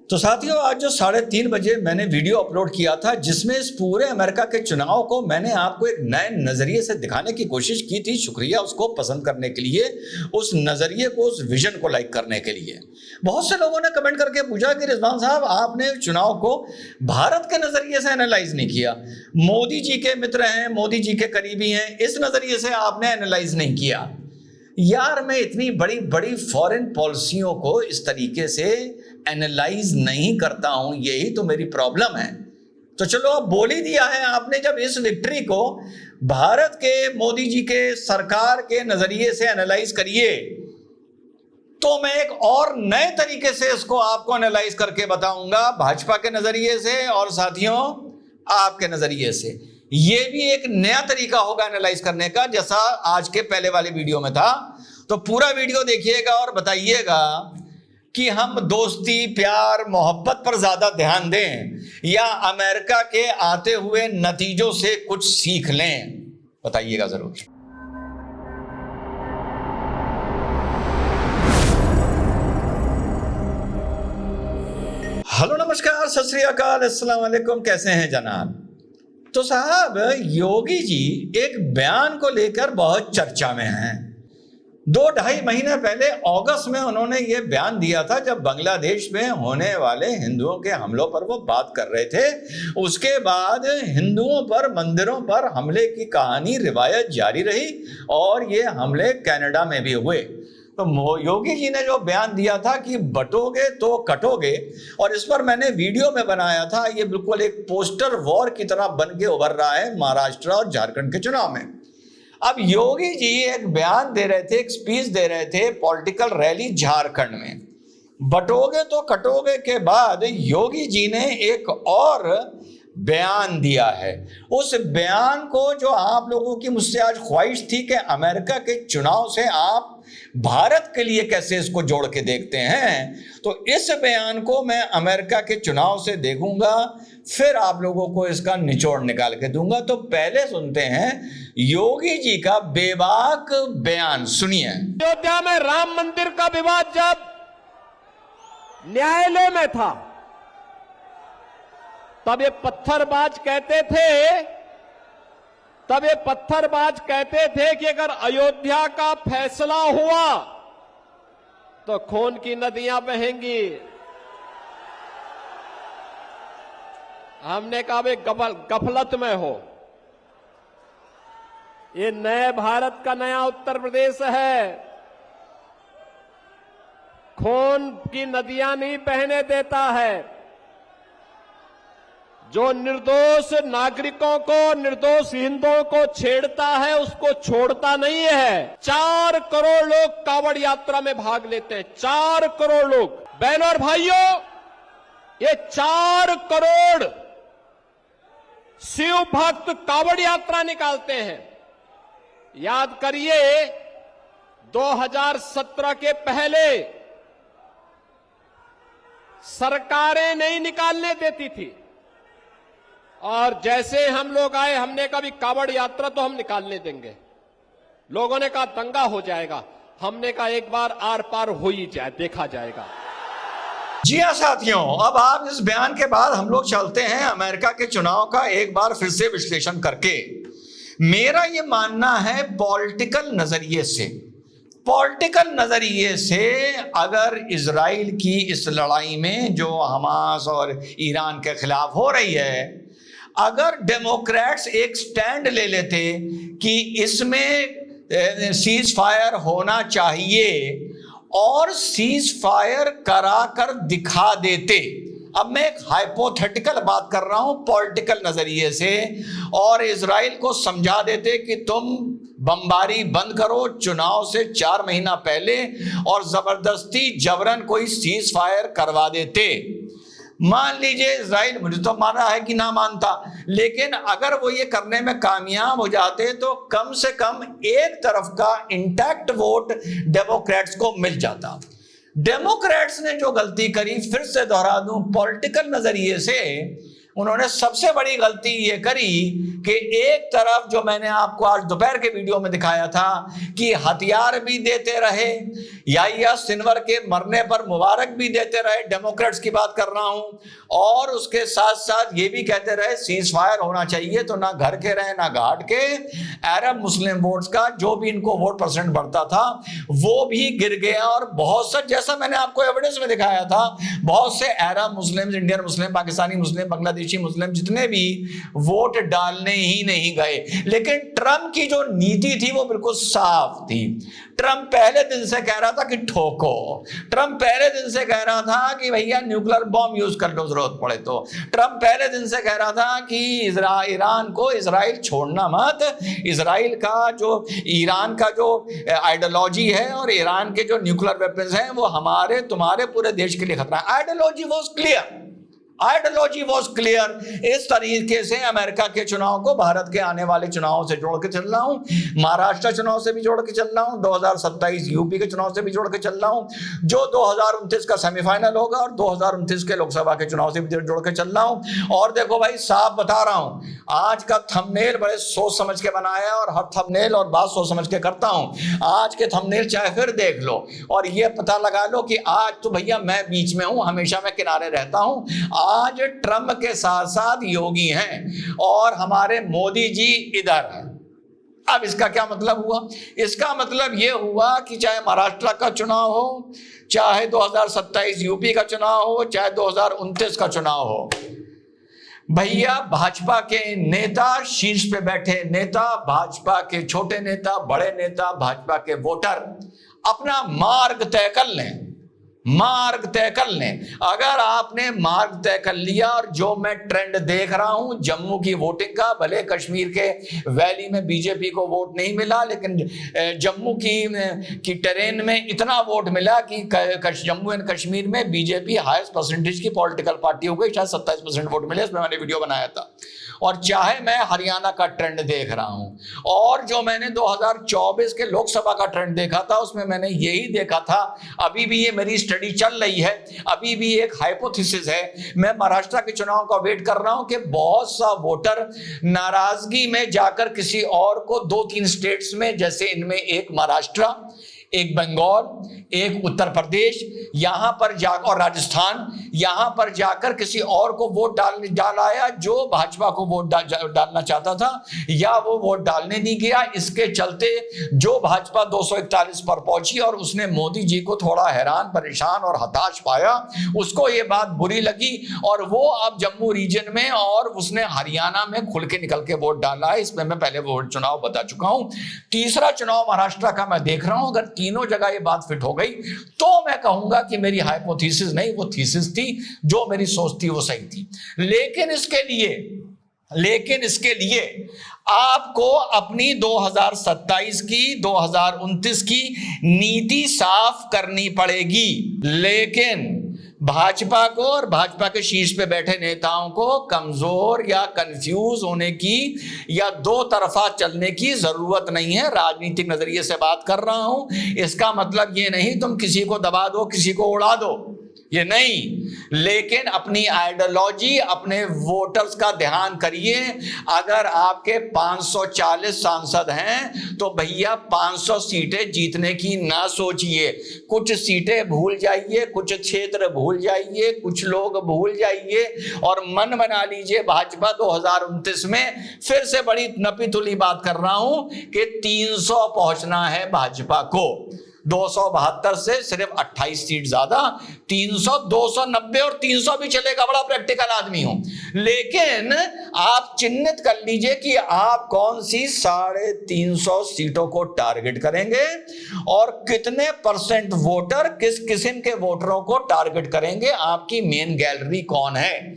तो साथियों, आज जो 3:30 बजे मैंने वीडियो अपलोड किया था जिसमें इस पूरे अमेरिका के चुनाव को मैंने आपको एक नए नजरिए से दिखाने की कोशिश की थी। शुक्रिया उसको पसंद करने के लिए, उस नजरिए को, उस विजन को लाइक करने के लिए। बहुत से लोगों ने कमेंट करके पूछा कि रिजवान साहब, आपने चुनाव को भारत के नजरिए से एनालाइज नहीं किया। मोदी जी के मित्र हैं, मोदी जी के करीबी हैं, इस नजरिए से आपने एनालाइज नहीं किया। यार, मैं इतनी बड़ी बड़ी फॉरेन पॉलिसियों को इस तरीके से एनालाइज नहीं करता हूं, यही तो मेरी प्रॉब्लम है। तो चलो, अब बोल ही दिया है आपने, जब इस विक्ट्री को भारत के मोदी जी के सरकार के नजरिए से एनालाइज करिए, तो मैं एक और नए तरीके से इसको आपको एनालाइज करके बताऊंगा, भाजपा के नजरिए से और साथियों आपके नजरिए से। ये भी एक नया तरीका होगा एनालाइज करने का, जैसा आज के पहले वाले वीडियो में था। तो पूरा वीडियो देखिएगा और बताइएगा कि हम दोस्ती, प्यार, मोहब्बत पर ज्यादा ध्यान दें या अमेरिका के आते हुए नतीजों से कुछ सीख लें। बताइएगा जरूर। हेलो, नमस्कार, सत श्री अकाल, अस्सलाम वालेकुम। कैसे हैं जनाब? तो साहब, योगी जी एक बयान को लेकर बहुत चर्चा में हैं। 2-2.5 महीने पहले अगस्त में उन्होंने ये बयान दिया था, जब बांग्लादेश में होने वाले हिंदुओं के हमलों पर वो बात कर रहे थे। उसके बाद हिंदुओं पर, मंदिरों पर हमले की कहानी, रिवायत जारी रही और ये हमले कनाडा में भी हुए। तो योगी जी ने जो बयान दिया था कि बटोगे तो कटोगे, और इस पर मैंने वीडियो में बनाया था, ये बिल्कुल एक पोस्टर वॉर की तरह बन के उभर रहा है महाराष्ट्र और झारखंड के चुनाव में। अब योगी जी एक बयान दे रहे थे, एक स्पीच दे रहे थे, पॉलिटिकल रैली झारखंड में। बटोगे तो कटोगे के बाद योगी जी ने एक और बयान दिया है। उस बयान को, जो आप लोगों की मुझसे आज ख्वाहिश थी कि अमेरिका के चुनाव से आप भारत के लिए कैसे इसको जोड़ के देखते हैं, तो इस बयान को मैं अमेरिका के चुनाव से देखूंगा, फिर आप लोगों को इसका निचोड़ निकाल के दूंगा। तो पहले सुनते हैं योगी जी का बेबाक बयान। सुनिए। अयोध्या में राम मंदिर का विवाद जब न्यायालय में था, तब ये पत्थरबाज कहते थे कि अगर अयोध्या का फैसला हुआ तो खून की नदियां बहेंगी। हमने कहा वे गफलत में हो। ये नए भारत का नया उत्तर प्रदेश है, खून की नदियां नहीं बहने देता है। जो निर्दोष नागरिकों को, निर्दोष हिंदुओं को छेड़ता है, उसको छोड़ता नहीं है। 4 करोड़ लोग कांवड़ यात्रा में भाग लेते हैं, 4 करोड़ लोग। बहनों और भाइयों, ये 4 करोड़ शिव भक्त कांवड़ यात्रा निकालते हैं। याद करिए, 2017 के पहले सरकारें नहीं निकालने देती थी, और जैसे हम लोग आए, हमने कहा भी कांवड़ यात्रा तो हम निकालने देंगे। लोगों ने कहा दंगा हो जाएगा। हमने कहा एक बार आर पार हो ही जाए, देखा जाएगा। जी हाँ साथियों, अब आप इस बयान के बाद हम लोग चलते हैं अमेरिका के चुनाव का एक बार फिर से विश्लेषण करके। मेरा ये मानना है, पॉलिटिकल नजरिए से अगर इजराइल की इस लड़ाई में जो हमास और ईरान के खिलाफ हो रही है, अगर डेमोक्रेट्स एक स्टैंड ले लेते कि इसमें सीज फायर होना चाहिए और सीज फायर करा कर दिखा देते। अब मैं एक हाइपोथेटिकल बात कर रहा हूं पॉलिटिकल नजरिए से, और इजराइल को समझा देते कि तुम बमबारी बंद करो चुनाव से 4 महीना पहले, और जबरदस्ती जबरन कोई सीज फायर करवा देते। मान लीजिए इजराइल, मुझे तो माना है कि ना मानता, लेकिन अगर वो ये करने में कामयाब हो जाते तो कम से कम एक तरफ का इंटैक्ट वोट डेमोक्रेट्स को मिल जाता। डेमोक्रेट्स ने जो गलती करी, फिर से दोहरा दूं, पॉलिटिकल नजरिए से उन्होंने सबसे बड़ी गलती ये करी कि एक तरफ जो मैंने आपको आज दोपहर के वीडियो में दिखाया था कि हथियार भी देते रहे, याहिया सिनवर के मरने पर मुबारक भी देते रहे, डेमोक्रेट्स की बात कर रहा हूं, और उसके साथ साथ ये भी कहते रहे सीज फायर होना चाहिए, तो ना घर के रहे ना घाट के। अरब मुस्लिम वोट्स का जो भी इनको वोट परसेंट बढ़ता था वो भी गिर गया, और बहुत सा, जैसा मैंने आपको एविडेंस में दिखाया था, बहुत से अरब मुस्लिम, इंडियन मुस्लिम, पाकिस्तानी मुस्लिम, बांग्लादेशी मुस्लिम जितने भी वोट डालने ही नहीं गए। लेकिन ट्रंप की जो नीति थी वो बिल्कुल साफ थी। ट्रंप पहले दिन से कह रहा था कि ठोको, ट्रंप पहले दिन से कह रहा था कि भैया न्यूक्लियर बॉम्ब यूज कर लो जरूरत पड़े तो, ट्रंप पहले दिन से कह रहा था कि ईरान को, इजराइल छोड़ना मत, इजराइल का जो, ईरान का जो आइडियोलॉजी है और ईरान के जो न्यूक्लियर वेपन्स हैं वो हमारे तुम्हारे पूरे देश के लिए खतरा है। Ideology was clear, ideology was clear. इस तरीके से अमेरिका के चुनाव को भारत के आने वाले चुनावों से जोड़ के चल रहा हूं, महाराष्ट्र चुनाव से भी जोड़ के चल रहा हूं, 2027 यूपी के चुनाव से भी जोड़ के चल रहा हूं, जो 2029 का सेमीफाइनल होगा, और 2029 के लोकसभा के चुनाव से भी जोड़ के चल रहा हूं। और देखो भाई, साफ बता रहा हूं, आज का थंबनेल बड़े सोच समझ के बनाया और हर थंबनेल और बात सोच समझ के करता हूं। आज के थंबनेल चाहे फिर देख लो और ये पता लगा लो कि आज तो भैया मैं बीच में हूं, हमेशा मैं किनारे रहता हूं। आज ट्रंप के साथ साथ योगी हैं और हमारे मोदी जी इधर हैं। अब इसका क्या मतलब हुआ? इसका मतलब यह हुआ कि चाहे महाराष्ट्र का चुनाव हो, चाहे 2027 यूपी का चुनाव हो, चाहे 2029 का चुनाव हो, भैया भाजपा के नेता, शीर्ष पे बैठे नेता, भाजपा के छोटे नेता, बड़े नेता, भाजपा के वोटर अपना मार्ग तय कर लें, मार्ग तय कर लें। अगर आपने मार्ग तय कर लिया, और जो मैं ट्रेंड देख रहा हूं जम्मू की वोटिंग का, भले कश्मीर के वैली में बीजेपी को वोट नहीं मिला, लेकिन जम्मू की टेरेन में इतना वोट मिला कि जम्मू एंड कश्मीर में बीजेपी हाईएस्ट परसेंटेज की पॉलिटिकल पार्टी हो गई, शायद 27% वोट मिले, इसमें मैंने वीडियो बनाया था। और चाहे मैं हरियाणा का ट्रेंड देख रहा हूं, और जो मैंने 2024 के लोकसभा का ट्रेंड देखा था उसमें मैंने यही देखा था, अभी भी ये मेरी स्टडी चल रही है, अभी भी एक हाइपोथेसिस है। मैं महाराष्ट्र के चुनाव का वेट कर रहा हूं कि बहुत सा वोटर नाराजगी में जाकर किसी और को, 2-3 स्टेट्स में, जैसे इनमें एक महाराष्ट्र, एक बंगाल, एक उत्तर प्रदेश, यहां पर जाकर, और राजस्थान, यहां पर जाकर किसी और को वोट डाल आया जो भाजपा को वोट डालना चाहता था, या वो वोट डालने नहीं गया। इसके चलते जो भाजपा 241 पर पहुंची और उसने मोदी जी को थोड़ा हैरान, परेशान और हताश पाया, उसको ये बात बुरी लगी और वो अब जम्मू रीजन में और उसने हरियाणा में खुल के निकल के वोट डाला है। इसमें मैं पहले वोट चुनाव बता चुका हूं। तीसरा चुनाव महाराष्ट्र का मैं देख रहा हूं, अगर तीनों जगह ये बात फिट हो गई तो मैं कहूंगा कि मेरी हाइपोथेसिस नहीं, वो थीसिस थी, जो मेरी सोच थी वो सही थी। लेकिन इसके लिए आपको अपनी 2027 की, 2029 की नीति साफ करनी पड़ेगी। लेकिन भाजपा को और भाजपा के शीर्ष पे बैठे नेताओं को कमजोर या कंफ्यूज होने की या दो तरफा चलने की जरूरत नहीं है। राजनीतिक नजरिए से बात कर रहा हूं, इसका मतलब ये नहीं तुम किसी को दबा दो, किसी को उड़ा दो, ये नहीं। लेकिन अपनी आइडियोलॉजी, अपने वोटर्स का ध्यान करिए। अगर आपके 540 सांसद हैं तो भैया 500 सीटें जीतने की ना सोचिए। कुछ सीटें भूल जाइए, कुछ क्षेत्र भूल जाइए, कुछ लोग भूल जाइए और मन बना लीजिए भाजपा 2029 में फिर से बड़ी नपी तुली बात कर रहा हूं कि 300 पहुंचना है भाजपा को। 272 से सिर्फ 28 सीट ज्यादा, 300, 290 और 300 भी चलेगा, बड़ा प्रैक्टिकल आदमी हूं। लेकिन आप चिन्हित कर लीजिए कि आप कौन सी 350 सीटों को टारगेट करेंगे और कितने % वोटर, किस किस्म के वोटरों को टारगेट करेंगे। आपकी मेन गैलरी कौन है।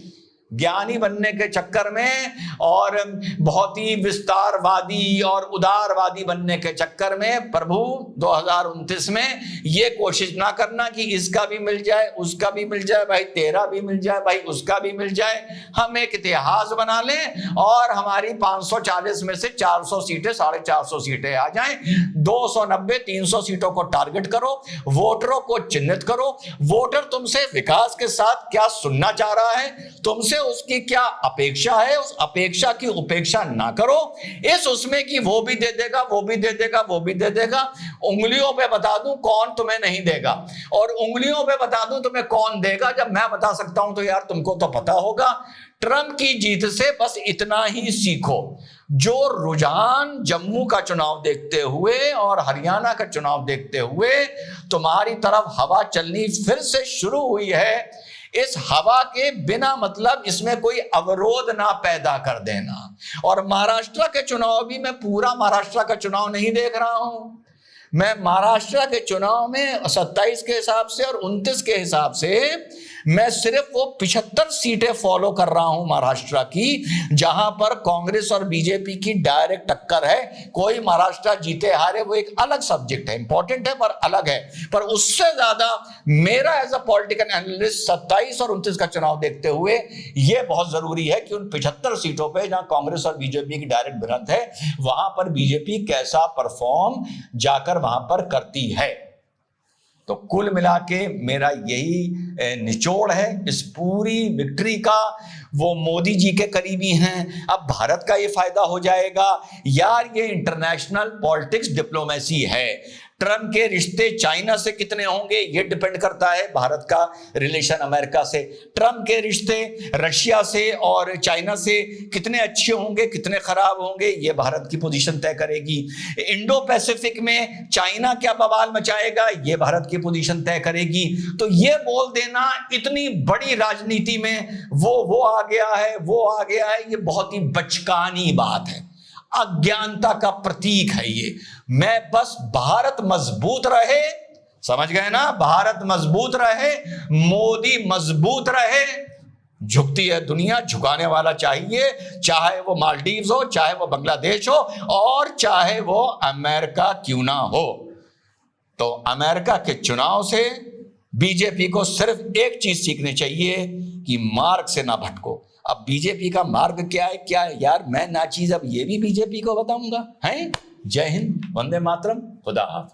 ज्ञानी बनने के चक्कर में और बहुत ही विस्तारवादी और उदारवादी बनने के चक्कर में प्रभु 2029 में ये कोशिश ना करना कि इसका भी मिल जाए, उसका भी मिल जाए, भाई तेरा भी मिल जाए, भाई उसका भी मिल जाए। हम एक इतिहास बना लें और हमारी 540 में से 400 सीटें, 450 सीटें आ जाएं। 290, 300 सीटों को टारगेट करो, वोटरों को चिन्हित करो। वोटर तुमसे विकास के साथ क्या सुनना चाह रहा है, तुमसे उसकी क्या अपेक्षा है, उस अपेक्षा की उपेक्षा ना करो। उसमें कि वो भी दे देगा, वो भी दे देगा, वो भी दे देगा। उंगलियों पे बता दूं कौन तुम्हें नहीं देगा, और उंगलियों पे बता दूं तुम्हें कौन देगा। जब मैं बता सकता हूं तो यार तुमको तो पता होगा। ट्रंप की जीत से बस इतना ही सीखो, जो रुझान जम्मू का चुनाव देखते हुए और हरियाणा का चुनाव देखते हुए तुम्हारी तरफ हवा चलनी फिर से शुरू हुई है, इस हवा के बिना मतलब इसमें कोई अवरोध ना पैदा कर देना। और महाराष्ट्र के चुनाव भी, मैं पूरा महाराष्ट्र का चुनाव नहीं देख रहा हूं, मैं महाराष्ट्र के चुनाव में 27 के हिसाब से और 29 के हिसाब से मैं सिर्फ वो 75 सीटें फॉलो कर रहा हूं महाराष्ट्र की, जहां पर कांग्रेस और बीजेपी की डायरेक्ट टक्कर है। कोई महाराष्ट्र जीते हारे वो एक अलग सब्जेक्ट है, इंपॉर्टेंट है पर अलग है। पर उससे ज्यादा मेरा एज अ पॉलिटिकल एनालिस्ट 27 और 29 का चुनाव देखते हुए यह बहुत जरूरी है कि उन 75 सीटों पर जहां कांग्रेस और बीजेपी की डायरेक्ट भिड़ंत है, वहां पर बीजेपी कैसा परफॉर्म जाकर वहां पर करती है। तो कुल मिला के मेरा यही निचोड़ है इस पूरी विक्ट्री का। वो मोदी जी के करीबी हैं, अब भारत का ये फायदा हो जाएगा। यार ये इंटरनेशनल पॉलिटिक्स डिप्लोमेसी है। ट्रंप के रिश्ते चाइना से कितने होंगे ये डिपेंड करता है भारत का रिलेशन अमेरिका से। ट्रंप के रिश्ते रशिया से और चाइना से कितने अच्छे होंगे, कितने खराब होंगे, ये भारत की पोजीशन तय करेगी। इंडो पैसिफिक में चाइना क्या बवाल मचाएगा, ये भारत की पोजीशन तय करेगी। तो ये बोल देना इतनी बड़ी राजनीति में वो आ गया है, वो आ गया है, ये बहुत ही बचकानी बात है, अज्ञानता का प्रतीक है ये। मैं बस भारत मजबूत रहे, समझ गए ना, भारत मजबूत रहे, मोदी मजबूत रहे। झुकती है दुनिया, झुकाने वाला चाहिए, चाहे वो मालदीव्स हो, चाहे वो बांग्लादेश हो, और चाहे वो अमेरिका क्यों ना हो। तो अमेरिका के चुनाव से बीजेपी को सिर्फ एक चीज सीखनी चाहिए कि मार्ग से ना भटको। अब बीजेपी का मार्ग क्या है यार, मैं ना चीज अब ये भी बीजेपी को बताऊंगा। हैं, जय हिंद, वंदे मातरम, खुदा हाफिज।